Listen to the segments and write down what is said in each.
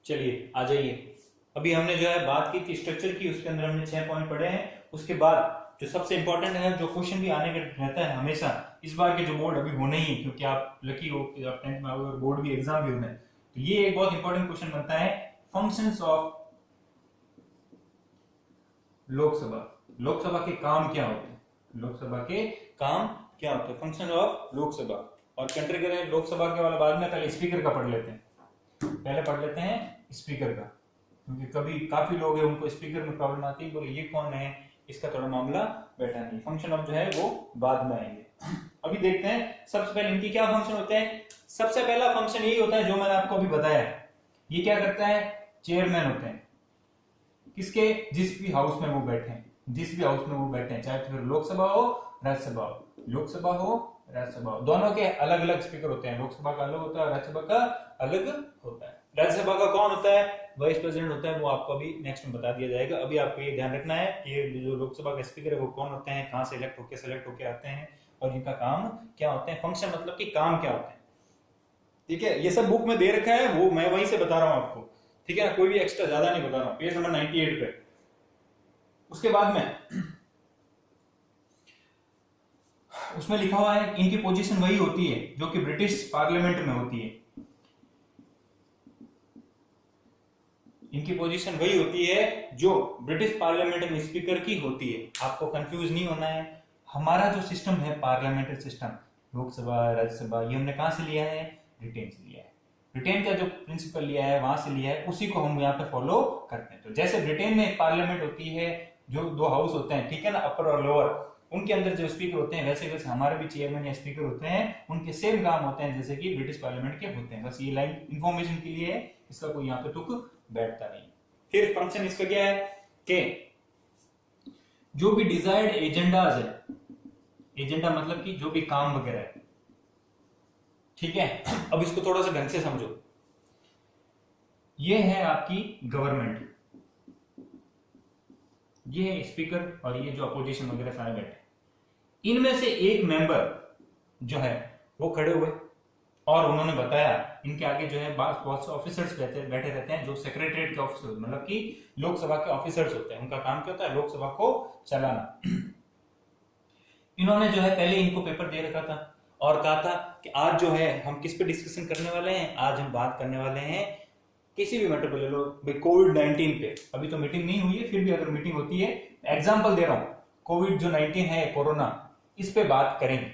चलिए आ जाइए। अभी हमने जो है बात की थी स्ट्रक्चर की, उसके अंदर हमने 6 पॉइंट पढ़े हैं। उसके बाद जो सबसे इंपॉर्टेंट है, जो क्वेश्चन भी आने का रहता है हमेशा, इस बार के जो बोर्ड अभी होने ही, क्योंकि आप लकी हो कि आप 10th में आओगे और बोर्ड भी एग्जाम भी होना है, तो ये एक बहुत इंपॉर्टेंट क्वेश्चन बनता है, फंक्शंस ऑफ लोकसभा। लोकसभा के काम क्या होते हैं? लोकसभा के काम क्या होते हैं? Function of Lok Sabha. और कंट्री करें लोकसभा के वाला बाद में, पहले स्पीकर का पढ़ लेते हैं। पहले पढ़ लेते हैं स्पीकर का, क्योंकि कभी काफी लोग हैं उनको स्पीकर में प्रॉब्लम आती है, बोले ये कौन है, इसका थोड़ा मामला बैठा नहीं। फंक्शन ऑफ जो है वो बाद में आएंगे। अभी देखते हैं सबसे पहले इनकी क्या फंक्शन होते हैं। सबसे पहला फंक्शन यही होता है जो मैंने आपको अभी बताया। ये क्या करता है? चेयरमैन होते हैं किसके? जिस भी हाउस में वो बैठे हैं, जिस भी हाउस में वो बैठे हैं, चाहे फिर लोकसभा हो राज्यसभा हो, लोकसभा हो राज्यसभा हो, दोनों के अलग अलग स्पीकर होते हैं। लोकसभा का अलग होता है, राज्यसभा का अलग होता है। राज्यसभा का कौन होता है? वाइस प्रेसिडेंट होता है। वो आपको अभी नेक्स्ट में बता दिया जाएगा। अभी आपको ये ध्यान रखना है कि ये जो लोकसभा का स्पीकर है वो कौन होते हैं, कहाँ से सेलेक्ट होके आते हैं और इनका काम क्या होते हैं। फंक्शन मतलब कि काम क्या होते हैं, ठीक है। ये सब बुक में दे रखा है, वो मैं वहीं से बता रहा हूं आपको, ठीक है ना, कोई भी एक्स्ट्रा ज्यादा नहीं बता रहा हूं। पेज नंबर 98 पे। उसके बाद में उसमें लिखा हुआ है इनकी पोजीशन वही होती है जो कि ब्रिटिश पार्लियामेंट में होती है। इनकी पोजीशन वही होती है जो ब्रिटिश पार्लियामेंट में स्पीकर की होती है। आपको कंफ्यूज नहीं होना है। हमारा जो सिस्टम है पार्लियामेंट्री सिस्टम, लोकसभा राज्यसभा, ये हमने कहां से लिया है? ब्रिटेन से लिया है। ब्रिटेन का जो प्रिंसिपल लिया है वहां से लिया है, उसी को हम यहाँ पे फॉलो करते हैं। तो जैसे ब्रिटेन में एक पार्लियामेंट होती है, जो दो हाउस होते हैं, ठीक है ना, अपर और लोअर, उनके अंदर जो स्पीकर होते हैं, वैसे वैसे हमारे भी चेयरमैन या स्पीकर होते हैं, उनके सेम काम होते हैं जैसे कि ब्रिटिश पार्लियामेंट के होते हैं। बस ये लाइन इंफॉर्मेशन के लिए है, इसका कोई यहाँ पे तुक बैठता नहीं। फिर फंक्शन इसका क्या है कि जो भी डिजायर्ड एजेंडाज है, एजेंडा मतलब कि जो भी काम वगैरह है, ठीक है। अब इसको थोड़ा सा ढंग से समझो। ये है आपकी गवर्नमेंट, ये है स्पीकर और ये जो अपोजिशन वगैरह सारे बैठे। इनमें से एक मेंबर जो है वो खड़े हुए और उन्होंने बताया, इनके आगे जो है बहुत से ऑफिसर्स बैठे रहते हैं, जो सेक्रेटरीट के ऑफिसर्स मतलब कि लोकसभा के ऑफिसर्स होते हैं। उनका काम क्या होता है? लोकसभा को चलाना। इन्होंने जो है पहले इनको पेपर दे रखा था और कहा था कि आज जो है हम किस पे डिस्कशन करने वाले हैं। आज हम बात करने वाले हैं किसी भी मैटर को ले लो भाई, कोविड-19 पे। अभी तो मीटिंग नहीं हुई है, फिर भी अगर मीटिंग होती है, एग्जाम्पल दे रहा हूं, कोविड जो 19 है, कोरोना, इस पे बात करेंगे।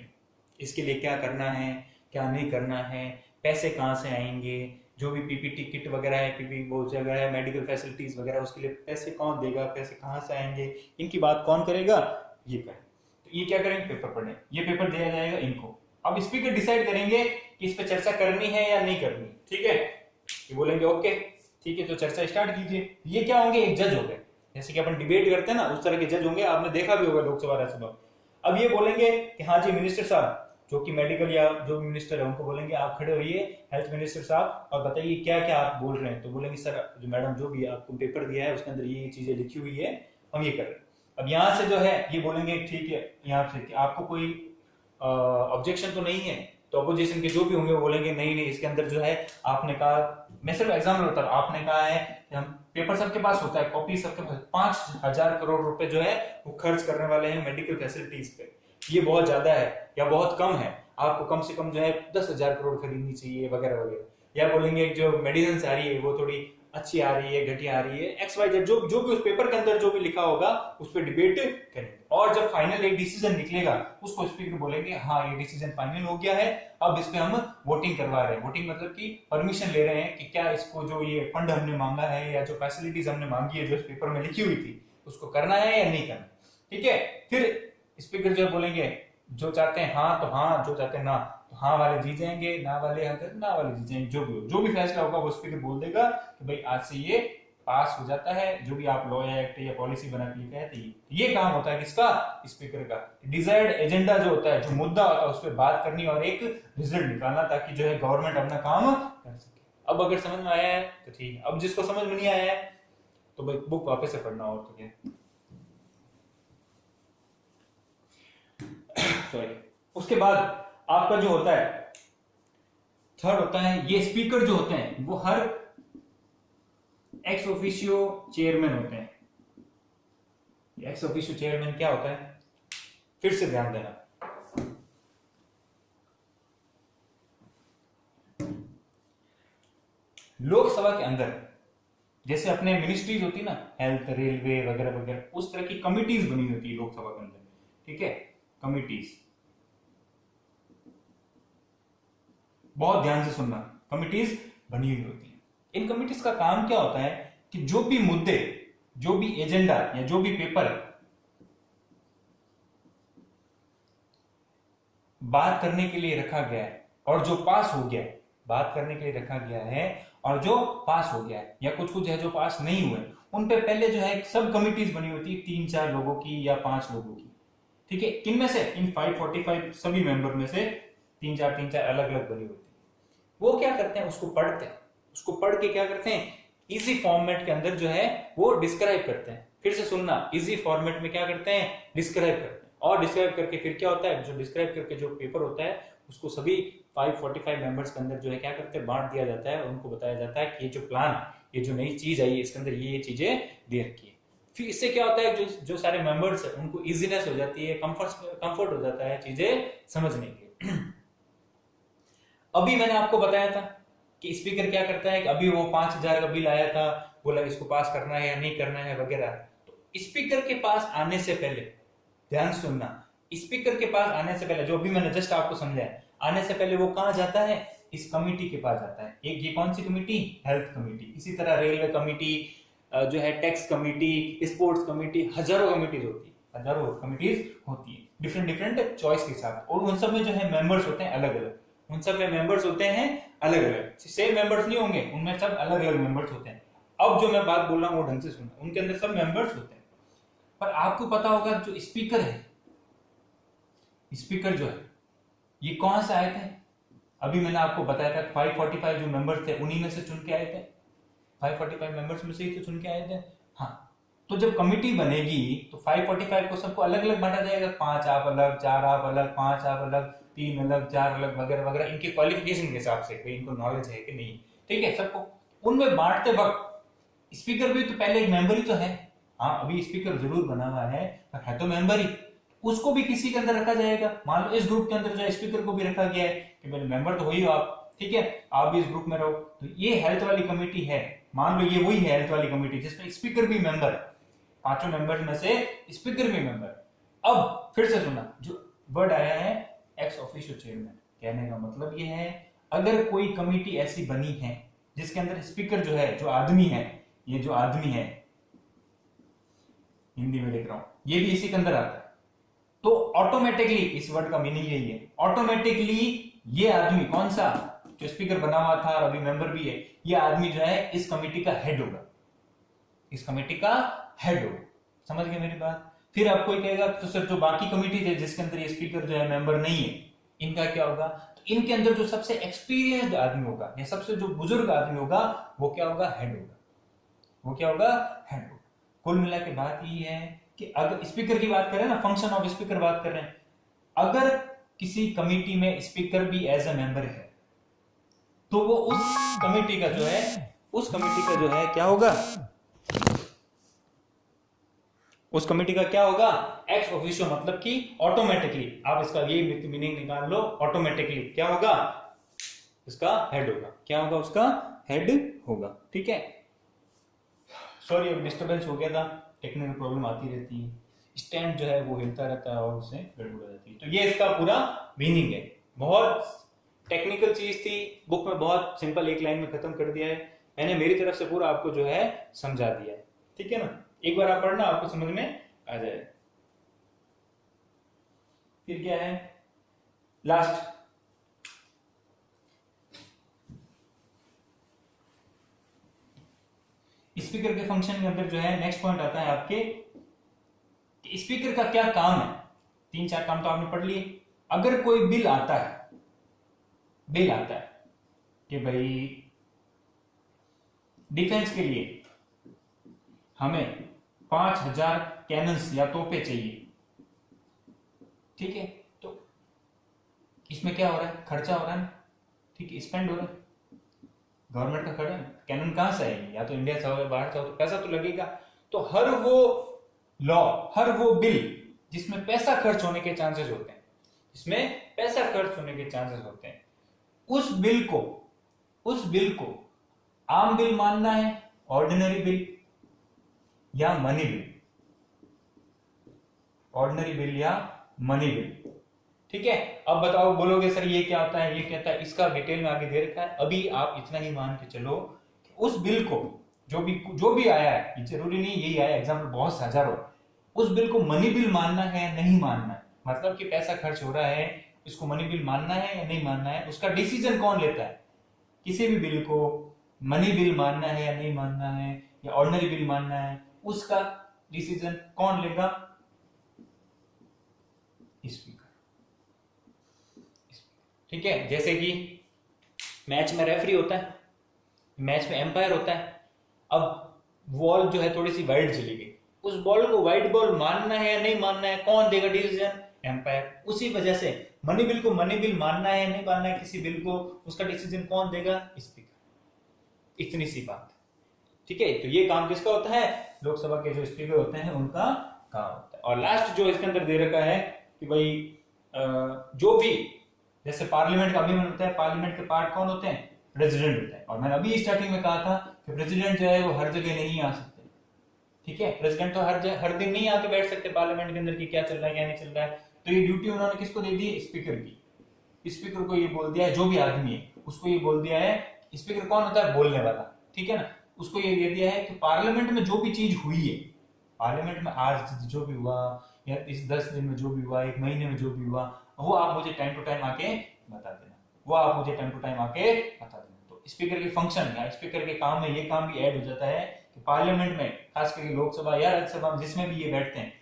इसके लिए क्या करना है, क्या नहीं करना है, पैसे कहाँ से आएंगे, जो भी पीपीटी किट वगैरह है, पीपी वो जगह है, मेडिकल फैसिलिटीज वगैरह, उसके लिए पैसे कौन देगा, पैसे कहाँ से आएंगे, इनकी बात कौन करेगा, ये करें। तो ये क्या करेंगे? पेपर पढ़ें। ये पेपर दिया जाएगा इनको। अब स्पीकर डिसाइड करेंगे कि इस पे चर्चा करनी है या नहीं करनी, ठीक है। ये बोलेंगे ओके ठीक है, तो चर्चा स्टार्ट कीजिए। ये क्या होंगे? एक जज हो गए, जैसे कि अपन डिबेट करते हैं ना, उस तरह के जज होंगे। आपने देखा भी होगा लोकसभा राज्यसभा। अब ये बोलेंगे कि हाँ जी मिनिस्टर साहब, जो कि मेडिकल या जो भी मिनिस्टर है उनको बोलेंगे आप खड़े होइए, हेल्थ मिनिस्टर साहब, और बताइए क्या क्या आप बोल रहे हैं। तो बोलेंगे सर जो मैडम जो भी आपको पेपर दिया है उसके अंदर ये चीजें लिखी हुई है, हम ये कर रहे हैं। अब यहाँ से जो है ये बोलेंगे ठीक है, यहाँ से कि आपको कोई ऑब्जेक्शन तो नहीं है। तो अपोजिशन के जो भी होंगे वो बोलेंगे नहीं नहीं, इसके अंदर जो है आपने कहा, मैं सिर्फ एग्जाम्पल बता रहा हूं, आपने कहा है कि हम पेपर सबके पास होता है, कॉपी सबके पास, 5,000 करोड़ रुपए जो है वो खर्च करने वाले हैं मेडिकल फैसिलिटीज पे। ये बहुत ज्यादा है या बहुत कम है, आपको कम से कम जो है 10,000 करोड़ खरीदनी चाहिए वगैरह वगैरह। या बोलेंगे जो मेडिसिन आ रही है वो थोड़ी अच्छी आ रही है, घटिया आ रही है, XYZ, जो भी उस पेपर के अंदर जो भी लिखा होगा उस पर डिबेट करेंगे। और जब फाइनल एक डिसीजन निकलेगा उसको स्पीकर बोलेंगे हाँ ये डिसीजन फाइनल हो गया है, अब इस पे हम वोटिंग करवा रहे हैं। वोटिंग मतलब कि परमिशन ले रहे हैं कि क्या इसको जो ये फंड हमने मांगा है या जो फैसिलिटीज हमने मांगी है जो इस पेपर में लिखी हुई थी उसको करना है या नहीं करना, ठीक है। फिर स्पीकर जो बोलेंगे जो चाहते हैं हाँ तो हाँ, जो चाहते हैं ना तो हाँ वाले जीत जाएंगे, ना वाले ना वाले जीत जाएंगे। जो भी फैसला होगा वो स्पीकर बोल देगा कि भाई आज से ये पास हो जाता है, जो भी आप लॉ या एक्ट या पॉलिसी बना के लेके आए थे। ये काम होता है किसका? स्पीकर का। डिजायर्ड एजेंडा जो होता है, जो मुद्दा होता है उस पर बात करनी और एक रिजल्ट निकालना, ताकि जो है गवर्नमेंट अपना काम कर सके। अब अगर समझ में आया है तो ठीक है, अब जिसको समझ में नहीं आया है तो भाई बुक वापस से पढ़ना। और तो क्या सॉरी। उसके बाद आपका जो होता है थर्ड होता है, ये स्पीकर जो होते हैं वो हर एक्स ऑफिशियो चेयरमैन होते हैं। एक्स ऑफिशियो चेयरमैन क्या होता है, फिर से ध्यान देना। लोकसभा के अंदर जैसे अपने मिनिस्ट्रीज होती ना, हेल्थ, रेलवे वगैरह वगैरह, उस तरह की कमिटीज बनी होती है लोकसभा के अंदर, ठीक है, कमिटीज। बहुत ध्यान से सुनना, कमिटीज बनी हुई होती है। इन कमिटीज का काम क्या होता है कि जो भी मुद्दे, जो भी एजेंडा या जो भी पेपर बात करने के लिए रखा गया है और जो पास हो गया है, बात करने के लिए रखा गया है और जो पास हो गया है, या कुछ कुछ है जो पास नहीं हुए, उन पे पहले जो है सब कमिटीज बनी होती है, 3-4 लोगों की या 5 लोगों की, ठीक है। किन में से, इन 545 सभी मेंबर में से 3-4 अलग अलग बनी होती है। वो क्या करते हैं, उसको पढ़ते हैं, उसको पढ़ के क्या करते हैं, इजी फॉर्मेट के अंदर जो है वो डिस्क्राइब करते हैं। फिर से सुनना, इजी फॉर्मेट में क्या करते हैं, डिस्क्राइब करते हैं। और डिस्क्राइब करके फिर क्या होता है, जो डिस्क्राइब करके जो पेपर होता है उसको सभी 545 मेंबर्स के अंदर जो है क्या करते हैं, बांट दिया जाता है। उनको बताया जाता है कि ये जो प्लान, ये जो नई चीज आई है, इसके अंदर ये चीजें दे रखी है। फिर इससे क्या होता है, जो सारे मेंबर्स है उनको इजीनेस हो जाती है, कंफर्ट हो जाता है चीजें समझने के। अभी मैंने आपको बताया था कि स्पीकर क्या करता है कि अभी वो 5,000 का बिल आया था, बोला इसको पास करना है या नहीं करना है वगैरह। तो स्पीकर के पास आने से पहले, ध्यान सुनना, स्पीकर के पास आने से पहले, जो भी मैंने जस्ट आपको समझाया, आने से पहले वो कहां जाता है, इस कमिटी के पास जाता है। एक ये कौन सी कमिटी, हेल्थ कमिटी। इसी तरह रेलवे कमिटी जो है, टैक्स कमिटी, स्पोर्ट्स कमिटी, हजारों कमिटीज होती है, हजारों कमिटीज होती है डिफरेंट डिफरेंट चॉइस के साथ। और उन सब में जो है मेंबर्स होते हैं अलग अलग, उन सब में मेंबर्स होते हैं अलग अलग, सेम मेंबर्स नहीं होंगे, उनमें सब अलग अलग मेंबर्स होते हैं। अब जो मैं बात बोल रहा हूँ वो ढंग से सुनना, उनके अंदर सब मेंबर्स होते हैं। पर आपको पता होगा जो स्पीकर है, स्पीकर जो है ये कहां से आए थे, अभी मैंने आपको बताया था 545 जो मेंबर्स थे उन्हीं में से चुन के आए थे, 545 मेंबर्स में से ही तो चुन के आए थे। हाँ, तो जब कमिटी बनेगी तो 545 को सबको अलग अलग बांटा जाएगा, 5 आप अलग, 4 आप अलग, 5 आप अलग, 3 अलग, 4 अलग वगैरह वगैरह, इनके क्वालिफिकेशन के हिसाब से, भाई इनको नॉलेज है कि नहीं, ठीक है। सबको उनमें बांटते वक्त स्पीकर भी तो पहले एक मेंबर ही तो है। हाँ, अभी स्पीकर जरूर बना हुआ है तो मेंबर ही, उसको भी किसी के अंदर रखा जाएगा। मान लो इस ग्रुप के अंदर जो स्पीकर को भी रखा गया है कि मेंबर तो वही हो आप, ठीक है, आप भी इस ग्रुप में रहो। तो ये हेल्थ वाली कमेटी है, मान लो ये वही है हेल्थ वाली कमेटी जिसमें स्पीकर भी मेंबर है, 5 मेंबर्स में से स्पीकर भी मेंबर। अब फिर से सुना, जो वर्ड आया है एक्स ऑफिशियो चेयरमैन, कहने का मतलब ये है अगर कोई कमेटी ऐसी बनी है जिसके अंदर स्पीकर जो है, जो आदमी है, ये जो आदमी है, हिंदी में लिख रहा हूं, ये भी इसी के अंदर आता है, तो ऑटोमेटिकली, इस वर्ड का मीनिंग यही है, ऑटोमेटिकली ये आदमी, कौन सा, जो स्पीकर बना हुआ था और अभी मेंबर भी है, ये आदमी जो है इस कमेटी का हेड होगा, इस कमेटी का हेड होगा। समझ गए मेरी बात। फिर आपको कहेगा तो सर जो बाकी कमेटी है जिसके अंदर ये स्पीकर जो है मेंबर नहीं है, इनका क्या होगा, तो इनके अंदर जो सबसे एक्सपीरियंस्ड आदमी होगा या सबसे जो बुजुर्ग आदमी होगा वो क्या होगा, हेड होगा, वो क्या होगा, हेड होगा। कुल मिला के बात ये है कि अगर स्पीकर की बात करें ना, फंक्शन ऑफ स्पीकर बात कर रहे हैं, अगर किसी कमेटी में स्पीकर भी एज ए मेंबर है तो वो उस कमेटी का जो है, उस कमेटी का जो है क्या होगा, उस कमेटी का क्या होगा, एक्स ऑफिशियो, मतलब कि ऑटोमेटिकली, आप इसका ये मीनिंग निकाल लो, ऑटोमेटिकली क्या होगा, इसका हेड होगा, क्या होगा, उसका हेड होगा, ठीक है। सॉरी अब डिस्टर्बेंस हो गया था, टेक्निकल प्रॉब्लम आती रहती है, स्टैंड जो है वो हिलता रहता है और उससे गड़बड़ हो जाती है। तो ये इसका पूरा मीनिंग है, बहुत टेक्निकल चीज थी, बुक में बहुत सिंपल एक लाइन में खत्म कर दिया है मैंने, मेरी तरफ से पूरा आपको जो है समझा दिया है, ठीक है ना। एक बार आप पढ़ना, आपको समझ में आ जाए। फिर क्या है लास्ट, स्पीकर के फंक्शन के अंदर जो है नेक्स्ट पॉइंट आता है आपके, स्पीकर का क्या काम है। 3-4 काम तो आपने पढ़ लिए। अगर कोई बिल आता है, बिल आता है कि भाई डिफेंस के लिए हमें 5,000 कैनन्स या तोपे चाहिए, ठीक है, तो इसमें क्या हो रहा है, खर्चा हो रहा है, ठीक है, स्पेंड हो रहा है। गवर्नमेंट का खर्च, कैनन कहाँ से आएगी? या तो इंडिया से हो, बाहर से हो, तो पैसा तो लगेगा। तो हर वो लॉ, हर वो बिल जिसमें पैसा खर्च होने के चांसेस होते हैं, इसमें पैसा खर्च होने के चांसेस होते हैं, उस बिल को आम बिल मानना है, ऑर्डिनरी बिल या मनी बिल, ऑर्डिनरी बिल या मनी बिल। ठीक है, अब बताओ, बोलोगे सर ये क्या होता है, ये क्या होता है, इसका डिटेल में आगे दे रखा है। अभी आप इतना ही मान के चलो कि उस बिल को जो भी आया है, जरूरी नहीं यही आया, एग्जाम्पल बहुत से हजारों, उस बिल को मनी बिल मानना है या नहीं मानना है, मतलब कि पैसा खर्च हो रहा है, इसको मनी बिल मानना है या नहीं मानना है, उसका डिसीजन कौन लेता है? किसी भी बिल को मनी बिल मानना है या नहीं मानना है, या ऑर्डिनरी बिल मानना है, उसका डिसीजन कौन लेगा? स्पीकर। ठीक है, जैसे कि मैच में रेफरी होता है, मैच में एम्पायर होता है। अब बॉल जो है थोड़ी सी वाइड चली गई, उस बॉल को वाइड बॉल मानना है या नहीं मानना है, कौन देगा डिसीजन? एम्पायर। उसी वजह से मनी बिल को मनी बिल मानना है या नहीं मानना है किसी बिल को, उसका डिसीजन कौन देगा? स्पीकर। इतनी सी बात। ठीक है, तो ये काम किसका होता है? लोकसभा के जो स्पीकर होते हैं उनका काम होता है। और लास्ट जो इसके अंदर दे रखा है कि भाई जो भी, जैसे पार्लियामेंट का अभिमन होता है, पार्लियामेंट के पार्ट कौन होते हैं? प्रेसिडेंट होते हैं। और मैंने अभी स्टार्टिंग में कहा था कि प्रेसिडेंट जो है वो हर जगह नहीं आ सकते। ठीक है, प्रेसिडेंट तो हर दिन नहीं आके बैठ सकते पार्लियामेंट के अंदर कि क्या चल रहा है क्या नहीं चल रहा है। तो ये ड्यूटी उन्होंने किसको दे दी? स्पीकर की। स्पीकर को ये बोल दिया है, जो भी आदमी है उसको ये बोल दिया है, स्पीकर कौन होता है? बोलने वाला। ठीक है ना, उसको ये दे दिया है कि पार्लियामेंट में जो भी चीज हुई है, पार्लियामेंट में आज जो भी हुआ या इस 10 दिन में जो भी हुआ, 1 महीने में जो भी हुआ, वो आप मुझे टाइम टू टाइम आके बता देना, वो आप मुझे टाइम टू टाइम आके बता देना। तो स्पीकर के फंक्शन या स्पीकर के काम में ये काम भी ऐड हो जाता है कि पार्लियामेंट में, खास करके लोकसभा या राज्यसभा में जिसमें भी ये बैठते हैं,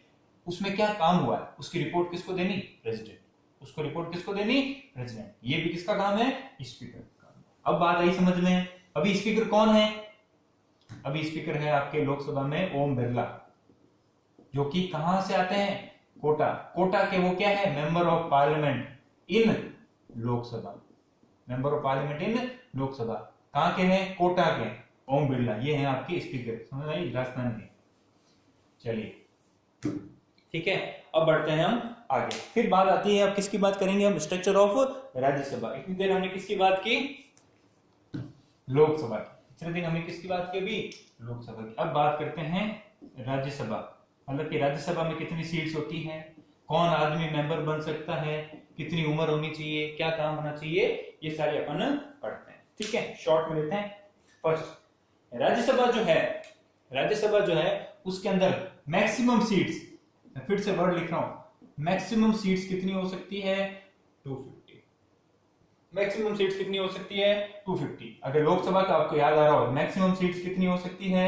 उसमें क्या काम हुआ है उसकी रिपोर्ट किसको देनी? प्रेसिडेंट। उसको रिपोर्ट किसको देनी? प्रेसिडेंट। ये भी किसका काम है? स्पीकर का काम। अब बात आई समझ में। अभी स्पीकर कौन है? अभी स्पीकर है आपके लोकसभा में ओम बिरला, जो कि कहां से आते हैं? कोटा। कोटा के वो क्या है? Member of parliament in Lok Sabha. Member of parliament in Lok Sabha कहां के हैं? कोटा के। ओम बिरला ये हैं आपके स्पीकर। समझ आई? राजस्थान के। चलिए ठीक है, अब बढ़ते हैं हम आगे। फिर बात आती है, अब किसकी बात करेंगे हम? Structure of Rajya Sabha. इतनी देर हमने किसकी बात की? लोकसभा की। इतने दिन हमने किसकी बात की? अभी लोकसभा की। अब बात करते हैं राज्यसभा, मतलब कि राज्यसभा में कितनी सीट्स होती हैं, कौन आदमी मेंबर बन सकता है, कितनी उम्र होनी चाहिए, क्या काम होना चाहिए, ये सारे अपन पढ़ते हैं। ठीक है, शॉर्ट में लेते हैं। फर्स्ट, राज्यसभा जो है उसके अंदर मैक्सिमम सीट्स, मैं फिर से वर्ड लिख रहा हूं, मैक्सिमम सीट्स कितनी हो सकती है? 250। मैक्सिमम सीट्स कितनी हो सकती है? 250। अगर लोकसभा का आपको याद आ रहा हो, मैक्सिमम सीट्स कितनी हो सकती है?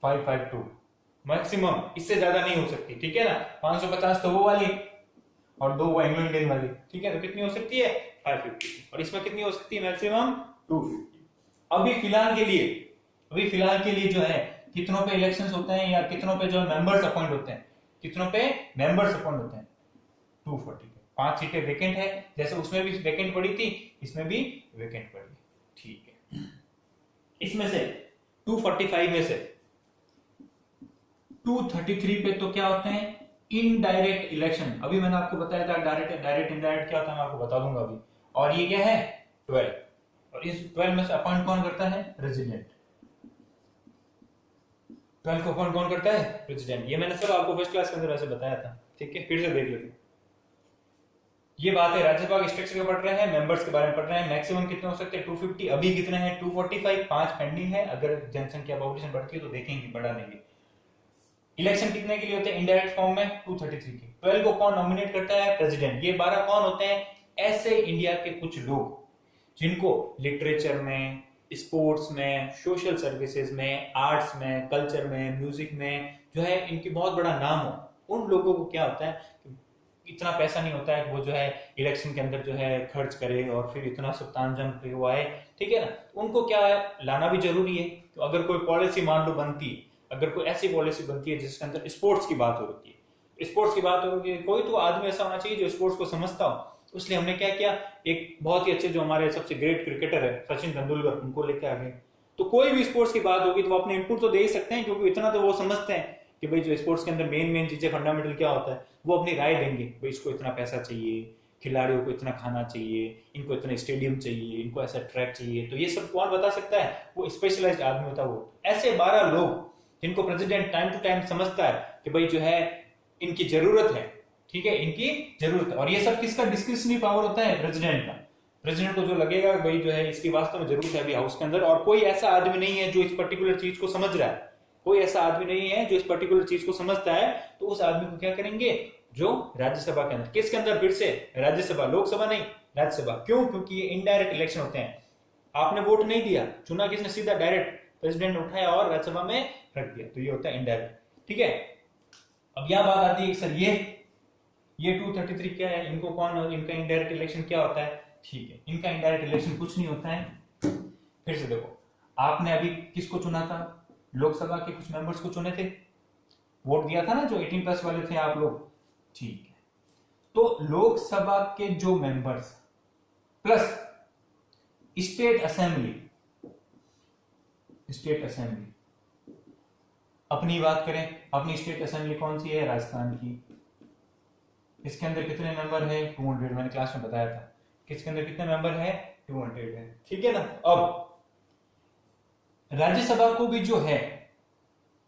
552 मैक्सिमम, इससे ज्यादा नहीं हो सकती। ठीक है ना, 550 तो वो वाली और 2 वो एंग्लो इंडियन वाली। ठीक है, तो कितनी हो सकती है? 550। और इसमें कितनी हो सकती है? मैक्सिमम 250। अभी फिलहाल के लिए जो है कितनों पे इलेक्शंस होते हैं या कितनों पे जो मेंबर्स अपॉइंट होते हैं, कितनों पे मेंबर्स अपॉइंट होते हैं? 240 पे। 5 सीटें वेकेंट है, जैसे उसमें भी वेकेंट पड़ी थी, इसमें भी वेकेंट पड़ी। ठीक है, इसमें से 245 में से 233 पे तो क्या होते हैं? Indirect election. अभी मैंने आपको बताया था डायरेक्ट इनडायरेक्ट क्या होता है, मैं आपको बता दूंगा अभी। और ये क्या है? 12। और इस 12 में से अपॉइंट कौन करता है? प्रेसिडेंट। 12 को अपॉइंट कौन करता है? प्रेसिडेंट। ये मैंने सब आपको फर्स्ट क्लास के अंदर ऐसे बताया था। ठीक है, फिर से देख लेते हैं। ये बात है, राज्यसभा के स्ट्रक्चर के पढ़ रहे हैं, मेंबर्स के बारे में पढ़ रहे हैं। मैक्सिमम कितने हो सकते हैं? 250। अभी कितने हैं? 245। 5 पेंडिंग है, अगर जनसंख्या पॉपुलेशन बढ़ती है तो देखेंगे, बढ़ा देंगे। इलेक्शन कितने के लिए होते हैं इनडायरेक्ट फॉर्म में? 233 के। 12 को कौन नॉमिनेट करता है? प्रेसिडेंट। ये 12 कौन होते हैं? ऐसे इंडिया के कुछ लोग जिनको लिटरेचर में, स्पोर्ट्स में, सोशल सर्विसेज में, आर्ट्स में, कल्चर में, म्यूजिक में जो है इनकी बहुत बड़ा नाम हो। उन लोगों को क्या होता है, इतना पैसा नहीं होता है वो जो है इलेक्शन के अंदर जो है खर्च करे और फिर इतना सब तामझाम हुआ है। ठीक है ना, उनको क्या है, लाना भी जरूरी है। तो अगर कोई पॉलिसी मान लो बनती है, अगर कोई ऐसी पॉलिसी बनती है जिसके अंदर स्पोर्ट्स की बात हो रही है, स्पोर्ट्स की बात हो रही है, कोई तो आदमी ऐसा होना चाहिए जो स्पोर्ट्स को समझता हो। इसलिए हमने क्या किया, एक बहुत ही अच्छे जो हमारे सबसे ग्रेट क्रिकेटर है सचिन तेंदुलकर, उनको लेके आ गए। तो कोई भी स्पोर्ट्स की बात होगी तो वो अपने इनपुट तो दे ही सकते हैं, क्योंकि इतना तो वो समझते हैं कि भाई जो स्पोर्ट्स के अंदर मेन मेन चीजें फंडामेंटल क्या होता है, वो अपनी राय देंगे। भाई इसको इतना पैसा चाहिए, खिलाड़ियों को इतना खाना चाहिए, इनको इतना स्टेडियम चाहिए, इनको ऐसा ट्रैक चाहिए, तो ये सब कौन बता सकता है, वो स्पेशलाइज्ड आदमी होता है। वो ऐसे 12 लोग जिनको प्रेसिडेंट टाइम टू टाइम समझता है कि भाई जो है इनकी जरूरत है, ठीक है, इनकी जरूरत है। और ये सब किसका डिस्क्रिशनरी पावर होता है, प्रेसिडेंट का। प्रेसिडेंट को जो लगेगा भाई जो है इसकी वास्तव में जरूरत है अभी हाउस के अंदर, और कोई ऐसा आदमी नहीं है जो इस पर्टिकुलर चीज को समझ रहा है, कोई ऐसा आदमी नहीं है जो इस पर्टिकुलर चीज को समझता है, तो उस आदमी को क्या करेंगे, जो राज्यसभा के अंदर, किसके अंदर, फिर से राज्यसभा, लोकसभा नहीं, राज्यसभा। क्यों? क्योंकि ये इनडायरेक्ट इलेक्शन होते हैं, आपने वोट नहीं दिया, चुना किसने, सीधा डायरेक्ट प्रेसिडेंट ने उठाया और राज्यसभा में रख दिया, तो ये होता है इनडायरेक्ट। ठीक है, अब यह बात आती है सर ये 233 क्या है, इनको कौन, इनका इनडायरेक्ट इलेक्शन क्या होता है? ठीक है, इनका इनडायरेक्ट इलेक्शन कुछ नहीं होता है। फिर से देखो, आपने अभी किसको चुना था, लोकसभा के कुछ मेंबर्स को चुने थे, वोट दिया था ना, जो 18+ वाले थे आप लोग। ठीक है, तो लोकसभा के जो मेंबर्स प्लस स्टेट असेंबली, अपनी बात करें, अपनी स्टेट असेंबली कौन सी है, राजस्थान की। इसके अंदर कितने मेंबर है, 200, मैंने क्लास में बताया था। किसके अंदर कितने मेंबर है, 200 है, ठीक है ना। अब राज्यसभा को भी जो है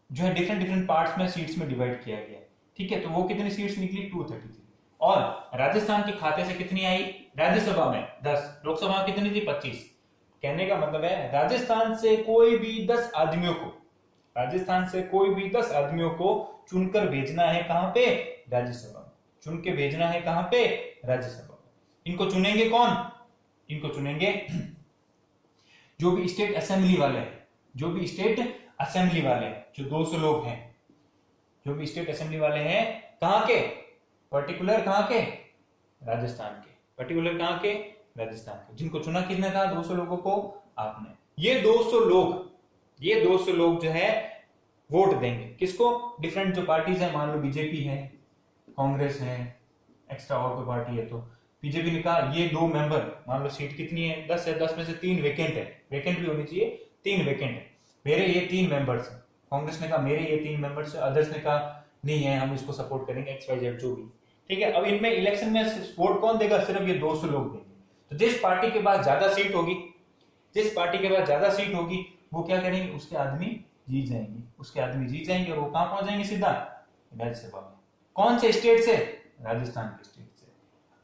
डिफरेंट पार्ट्स में, सीट्स में डिवाइड किया गया है, ठीक है। तो वो कितनी सीट्स निकली, 233। और राजस्थान के खाते से कितनी आई राज्यसभा में, 10, लोकसभा में कितनी थी, 25। कहने का मतलब है राजस्थान से कोई भी 10 आदमियों को चुनकर भेजना है, कहां पे, राज्यसभा में। चुन के भेजना है कहां पे, राज्यसभा में। इनको चुनेंगे कौन, इनको चुनेंगे जो भी स्टेट असेंबली वाले हैं, जो 200 लोग हैं, जो भी स्टेट असेंबली वाले हैं, कहां के, पर्टिकुलर कहां के, राजस्थान के, पर्टिकुलर कहां के, राजस्थान के। जिनको चुना किसने था, 200 लोगों को आपने। ये 200 लोग जो है वोट देंगे किसको, डिफरेंट जो पार्टीज है, मान लो बीजेपी है, कांग्रेस है, एक्स्ट्रा और कोई पार्टी है, तो बीजेपी ने कहा ये 2 मेंबर, मान लो सीट कितनी है, 10 है, 10 में से 3 वेकेंट है, वेकेंट भी होनी चाहिए, 3 वेकेंट है, मेरे ये 3 मेंबर्स हैं। कांग्रेस ने कहा मेरे ये 3 मेंबर्स है, अदर्स ने कहा नहीं है, हम इसको सपोर्ट करेंगे, XYZ जो भी, ठीक है। अब इनमें इलेक्शन में वोट कौन देगा, सिर्फ ये 200 लोग देंगे। तो जिस पार्टी के पास ज्यादा सीट होगी, वो क्या करेंगे, उसके आदमी जीत जाएंगे, और वो कहां पहुंच जाएंगे, सीधा राज्यसभा में। कौन से स्टेट से, राजस्थान के स्टेट से।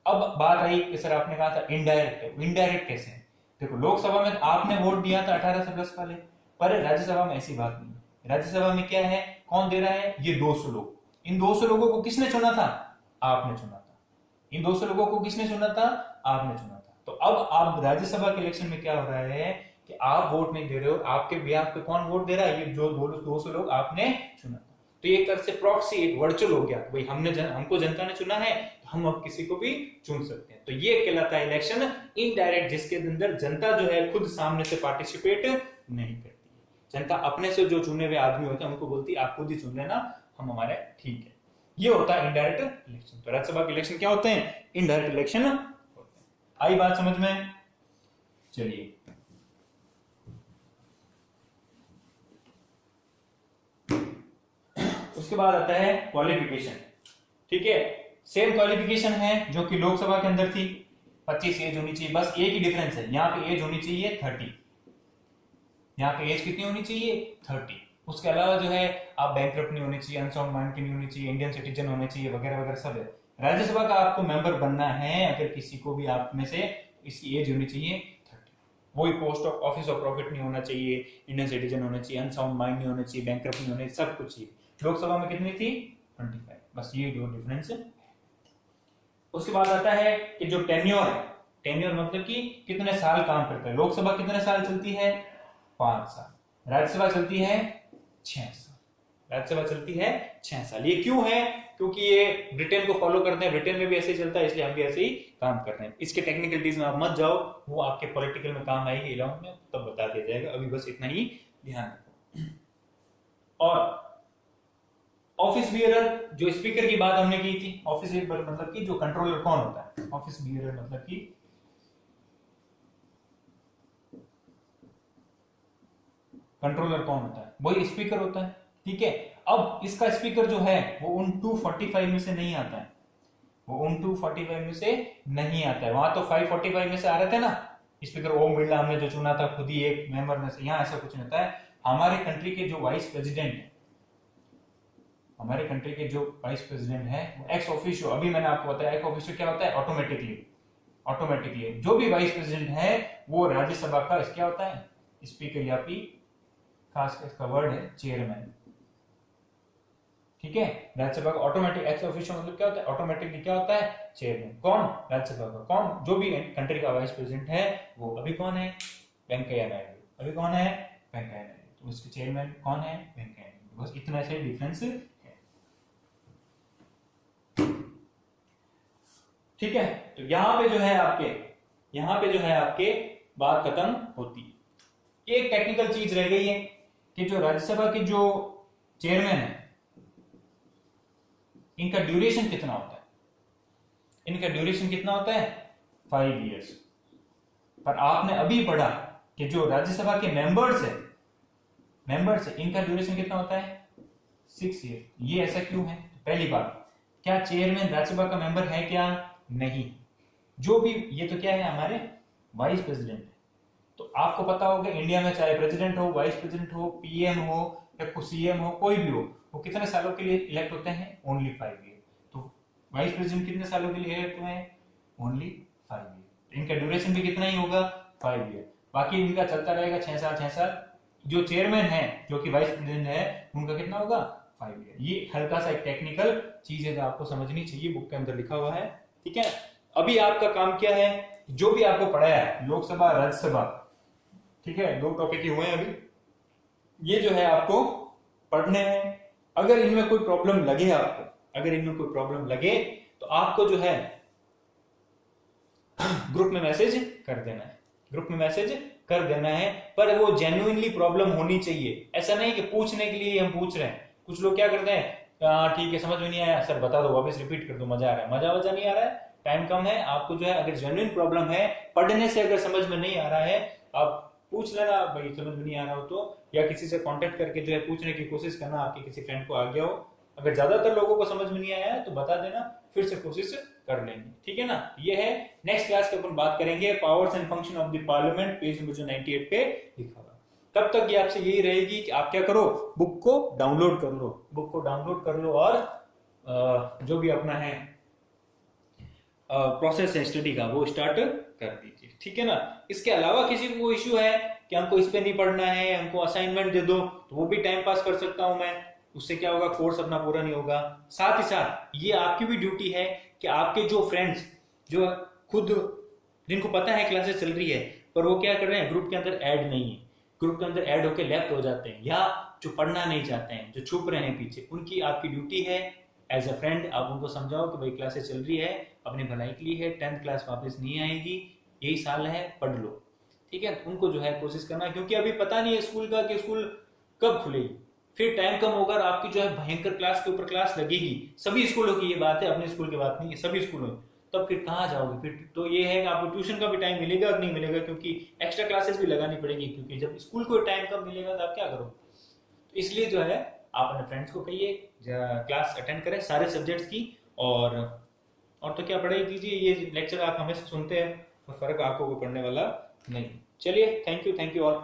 अब बात आई कि सर आपने कहा था इनडायरेक्ट है, इनडायरेक्ट कैसे है? देखो, लोकसभा में आपने वोट दिया था 18 से प्लस वाले, पर राज्यसभा में ऐसी बात नहीं। राज्यसभा में क्या है, कौन दे रहा है, ये 200 लोग। इन 200 लोगों को किसने चुना था, आपने चुना था। इन 200 लोगों को किसने चुना था, आपने चुना था। तो अब आप राज्यसभा के इलेक्शन में क्या हो रहा है कि आप वोट नहीं दे रहे हो, आपके बिहाफ पे कौन वोट दे रहा है, ये जो 200 लोग आपने चुना था। तो ये एक तरह से प्रॉक्सी, एक वर्चुअल हो गया, भाई हमको जनता ने चुना है, तो हम अब किसी को भी चुन सकते हैं। तो ये कहलाता है इलेक्शन इनडायरेक्ट, जिसके अंदर जनता जो है खुद सामने से पार्टिसिपेट नहीं करती है। जनता अपने से जो चुने हुए आदमी होते हैं उनको बोलती है आप खुद ही चुन लेना, हम हमारे ठीक है। ये होता है इनडायरेक्ट इलेक्शन। तो राज्यसभा के इलेक्शन क्या होते हैं, इनडायरेक्ट इलेक्शन होते हैं। आई बात समझ में? चलिए, उसके बाद आता है क्वालिफिकेशन। ठीक है, सेम क्वालिफिकेशन है जो कि लोकसभा के अंदर थी, 25 एज होनी चाहिए, बस एक ही डिफरेंस है, यहाँ पे एज होनी चाहिए 30, यहाँ पे एज कितनी होनी चाहिए, 30। उसके अलावा जो है आप बैंकरप्ट नहीं होनी चाहिए, अनसाउंड माइंड की नहीं होनी चाहिए, इंडियन सिटीजन होने चाहिए, वगैरह वगैरह सब है। राज्यसभा का आपको मेंबर बनना है, अगर किसी को भी आप में से, इसकी एज होनी चाहिए 30। वही post of office of profit नहीं होना चाहिए, इंडियन सिटीजन होना चाहिए, अनसाउंड माइंड नहीं होना चाहिए, बैंकरप्ट नहीं होना चाहिए, सब कुछ चाहिए। लोकसभा में कितनी थी, 25, बस ये दो डिफरेंस है। उसके बाद आता है कि जो टेन्योर है, टेन्योर मतलब कि कितने साल काम करता है। लोकसभा कितने साल चलती है, 5 साल, राज्यसभा चलती है 6 साल, राज्यसभा चलती है 6 साल। ये क्यों है, क्योंकि ये ब्रिटेन को फॉलो करते हैं, ब्रिटेन में भी ऐसे ही चलता है, इसलिए हम भी ऐसे ही काम कर रहे हैं। इसके टेक्निकलिटीज में आप मत जाओ, वो आपके पॉलिटिकल में काम आएगी, इलेवन में तब बता दिया जाएगा, अभी बस इतना ही ध्यान रखो। और ऑफिस बियरर, जो स्पीकर की बात हमने की थी, ऑफिस बियरर मतलब कि जो कंट्रोलर कौन होता है, ऑफिस बियरर मतलब कि कंट्रोलर कौन होता है, वही स्पीकर होता है। ठीक है, अब इसका स्पीकर जो है वो उन 245 में से नहीं आता है, वो उन 245 में से नहीं आता है। वहां तो 545 में से आ रहे थे ना स्पीकर, ओम बिरला हमने जो चुना था खुद ही एक मेंबर में से। यहाँ ऐसा कुछ नहीं होता है। हमारे कंट्री के जो वाइस प्रेसिडेंट है, हमारे कंट्री के जो वाइस प्रेसिडेंट है वो एक्स ऑफिशियो, अभी मैंने आपको बताया एक्स ऑफिशियो क्या होता है, ऑटोमेटिकली जो भी वाइस प्रेसिडेंट है वो राज्यसभा का क्या होता है, स्पीकर, या फिर खास इसका वर्ड है चेयरमैन। ठीक है, राज्यसभा का ऑटोमेटिक एक्स ऑफिशियो मतलब क्या होता है, ऑटोमेटिकली क्या होता है, चेयरमैन। कौन, राज्यसभा का कौन, जो भी कंट्री का वाइस प्रेसिडेंट है वो अभी कौन है, वेंकैया नायडू। अभी कौन है, वेंकैया नायडू। तो उसके चेयरमैन कौन है, वेंकैया नायडू। बस इतना से डिफरेंस है। ठीक है, तो यहां पे जो है आपके बात खत्म होती है। एक टेक्निकल चीज रह गई है कि जो राज्यसभा के जो चेयरमैन है इनका ड्यूरेशन कितना होता है, इनका ड्यूरेशन कितना होता है, 5 इयर्स। पर आपने अभी पढ़ा कि जो राज्यसभा के मेंबर्स है इनका ड्यूरेशन कितना होता है, 6 ईयर। ये ऐसा क्यों है, पहली बात, क्या चेयरमैन राज्यसभा का मेंबर है क्या, नहीं। जो भी, ये तो क्या है, हमारे वाइस प्रेसिडेंट है। तो आपको पता होगा इंडिया में चाहे प्रेसिडेंट हो, वाइस प्रेसिडेंट हो, पीएम हो या सीएम हो, कोई भी हो, वो कितने सालों के लिए इलेक्ट होते हैं, ओनली 5 ईयर। तो वाइस प्रेसिडेंट कितने सालों के लिए इलेक्ट हुए हैं, ओनली 5 ईयर। इनका ड्यूरेशन भी कितना ही होगा, 5 ईयर। बाकी इनका चलता रहेगा 6 साल। जो चेयरमैन है, जो कि वाइस प्रेसिडेंट है, उनका कितना होगा, 5 ईयर। ये हल्का सा एक टेक्निकल चीज है जो आपको समझनी चाहिए, बुक के अंदर लिखा हुआ है। ठीक है, अभी आपका काम क्या है, जो भी आपको पढ़ाया है, लोकसभा, राज्यसभा, ठीक है, 2 टॉपिक ही हुए हैं अभी, ये जो है आपको पढ़ने हैं। अगर इनमें कोई प्रॉब्लम लगे आपको, तो आपको जो है ग्रुप में मैसेज कर देना है, पर वो जेन्युइनली प्रॉब्लम होनी चाहिए। ऐसा नहीं कि पूछने के लिए हम पूछ रहे हैं। कुछ लोग क्या करते हैं, ठीक है समझ में नहीं आया सर बता दो, वापस रिपीट कर दो, मजा आ रहा है, मजा नहीं आ रहा है, टाइम कम है। आपको जो है अगर जेन्युइन प्रॉब्लम है, पढ़ने से अगर समझ में नहीं आ रहा है, आप पूछ लेना भाई, समझ में नहीं आ रहा हो तो, या किसी से कांटेक्ट करके जो है पूछने की कोशिश करना, आपके किसी फ्रेंड को आ गया हो। अगर ज्यादातर लोगों को समझ में नहीं आया है तो बता देना, फिर से कोशिश कर लेंगे। ठीक है ना, ये है। नेक्स्ट क्लास में अपन बात करेंगे powers and function of the parliament, page number 98 पे लिखा हुआ। तब तक ये आपसे यही रहेगी कि आप क्या करो, बुक को डाउनलोड कर लो और जो भी अपना है प्रोसेस है स्टडी का वो स्टार्ट कर दीजिए। ठीक है ना। इसके अलावा किसी को इश्यू है कि हमको इस पे नहीं पढ़ना है, हमको असाइनमेंट दे दो, तो वो भी टाइम पास कर सकता हूं मैं। उससे क्या होगा, कोर्स अपना पूरा नहीं होगा। साथ ही साथ ये आपकी भी ड्यूटी है कि आपके जो फ्रेंड्स जो खुद जिनको पता है क्लासेस चल रही है पर वो क्या कर रहे हैं, ग्रुप के अंदर ऐड नहीं है, ग्रुप के अंदर ऐड होकर लेफ्ट हो जाते हैं, या जो पढ़ना नहीं चाहते हैं, जो छुप रहे हैं पीछे, उनकी आपकी ड्यूटी है एज अ फ्रेंड आप उनको समझाओ कि भाई क्लासेस चल रही है, अपनी भलाई के लिए है, 10th क्लास वापस नहीं आएगी, यही साल है, पढ़ लो। ठीक है, उनको जो है कोशिश करना, क्योंकि अभी पता नहीं है स्कूल का कि स्कूल कब खुलेगी, फिर टाइम कम होगा, आपकी जो है भयंकर क्लास के ऊपर क्लास लगेगी। सभी स्कूलों की ये बात है, अपने स्कूल की बात नहीं है, सभी स्कूलों में। तब फिर कहाँ जाओगे, फिर तो ये है कि आपको ट्यूशन का भी टाइम मिलेगा कि नहीं मिलेगा, क्योंकि एक्स्ट्रा क्लासेस भी लगानी पड़ेगी, क्योंकि जब स्कूल को टाइम कम मिलेगा तो आप क्या करोगे। तो इसलिए जो है आप अपने फ्रेंड्स को कहिए क्लास अटेंड करें सारे सब्जेक्ट्स की, और तो क्या पढ़ाई कीजिए। ये लेक्चर आप हमेशा सुनते हैं, फर्क आपको कोई पढ़ने वाला नहीं। चलिए, थैंक यू ऑल।